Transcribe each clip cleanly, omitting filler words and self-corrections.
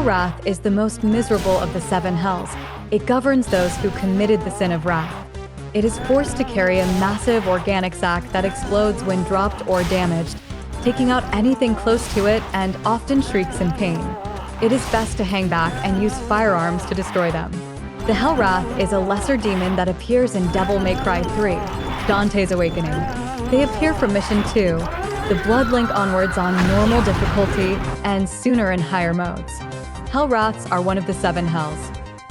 Hellwrath is the most miserable of the seven hells. It governs those who committed the sin of wrath. It is forced to carry a massive organic sac that explodes when dropped or damaged, taking out anything close to it and often shrieks in pain. It is best to hang back and use firearms to destroy them. The Hellwrath is a lesser demon that appears in Devil May Cry 3, Dante's Awakening. They appear from Mission 2, the Bloodlink onwards on normal difficulty, and sooner in higher modes. Hellwraths are one of the seven hells.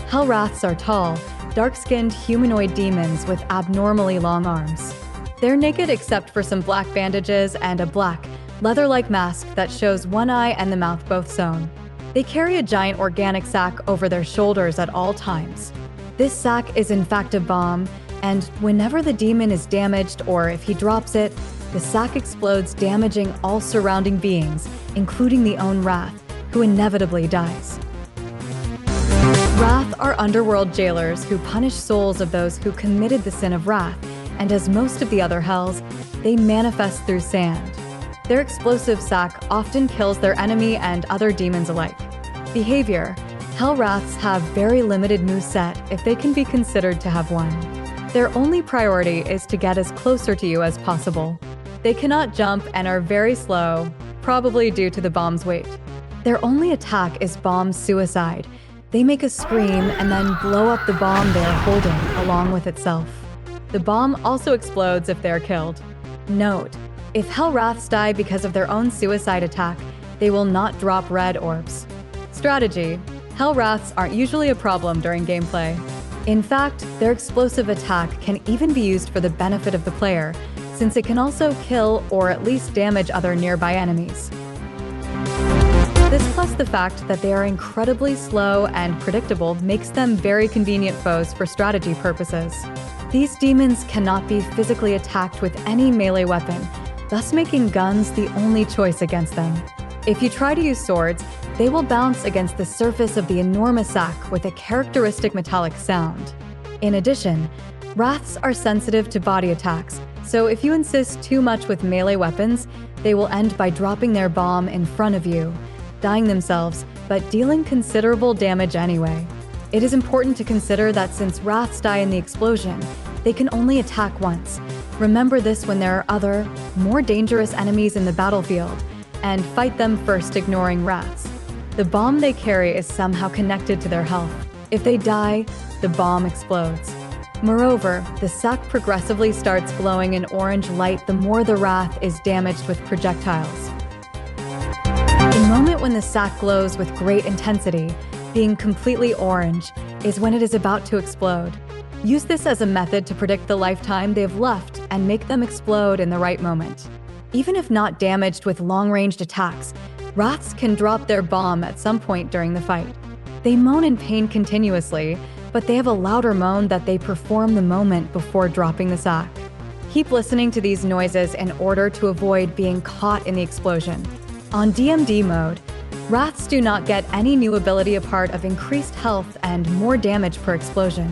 Hellwraths are tall, dark-skinned humanoid demons with abnormally long arms. They're naked except for some black bandages and a black, leather-like mask that shows one eye and the mouth both sewn. They carry a giant organic sac over their shoulders at all times. This sac is in fact a bomb, and whenever the demon is damaged or if he drops it, the sac explodes, damaging all surrounding beings, including the own Wrath, who inevitably dies. Wrath are underworld jailers who punish souls of those who committed the sin of wrath, and as most of the other hells, they manifest through sand. Their explosive sac often kills their enemy and other demons alike. Behavior: Hellwraths have very limited moveset if they can be considered to have one. Their only priority is to get as closer to you as possible. They cannot jump and are very slow, probably due to the bomb's weight. Their only attack is bomb suicide. They make a scream and then blow up the bomb they are holding along with itself. The bomb also explodes if they are killed. Note: if Hellwraths die because of their own suicide attack, they will not drop red orbs. Strategy: Hellwraths aren't usually a problem during gameplay. In fact, their explosive attack can even be used for the benefit of the player, since it can also kill or at least damage other nearby enemies. This plus the fact that they are incredibly slow and predictable makes them very convenient foes for strategy purposes. These demons cannot be physically attacked with any melee weapon, thus making guns the only choice against them. If you try to use swords, they will bounce against the surface of the enormous sac with a characteristic metallic sound. In addition, Wraths are sensitive to body attacks, so if you insist too much with melee weapons, they will end by dropping their bomb in front of you, dying themselves, but dealing considerable damage anyway. It is important to consider that since Wraths die in the explosion, they can only attack once. Remember this when there are other, more dangerous enemies in the battlefield, and fight them first, ignoring Wraths. The bomb they carry is somehow connected to their health. If they die, the bomb explodes. Moreover, the sac progressively starts glowing an orange light the more the Wrath is damaged with projectiles. The moment when the sac glows with great intensity, being completely orange, is when it is about to explode. Use this as a method to predict the lifetime they've left and make them explode in the right moment. Even if not damaged with long-ranged attacks, Wraths can drop their bomb at some point during the fight. They moan in pain continuously, but they have a louder moan that they perform the moment before dropping the sac. Keep listening to these noises in order to avoid being caught in the explosion. On DMD mode, Wraths do not get any new ability a part of increased health and more damage per explosion.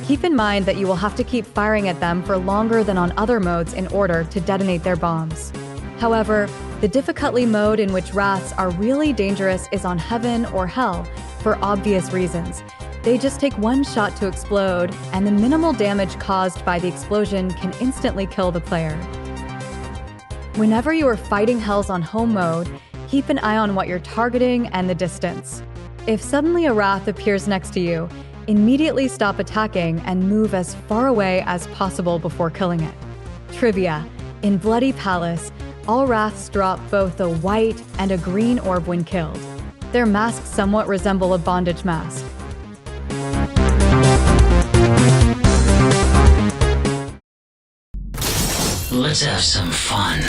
Keep in mind that you will have to keep firing at them for longer than on other modes in order to detonate their bombs. However, the difficulty mode in which Wraths are really dangerous is on Heaven or Hell for obvious reasons. They just take one shot to explode, and the minimal damage caused by the explosion can instantly kill the player. Whenever you are fighting hells on home mode, keep an eye on what you're targeting and the distance. If suddenly a Wrath appears next to you, immediately stop attacking and move as far away as possible before killing it. Trivia: in Bloody Palace, all Wraths drop both a white and a green orb when killed. Their masks somewhat resemble a bondage mask. Let's have some fun.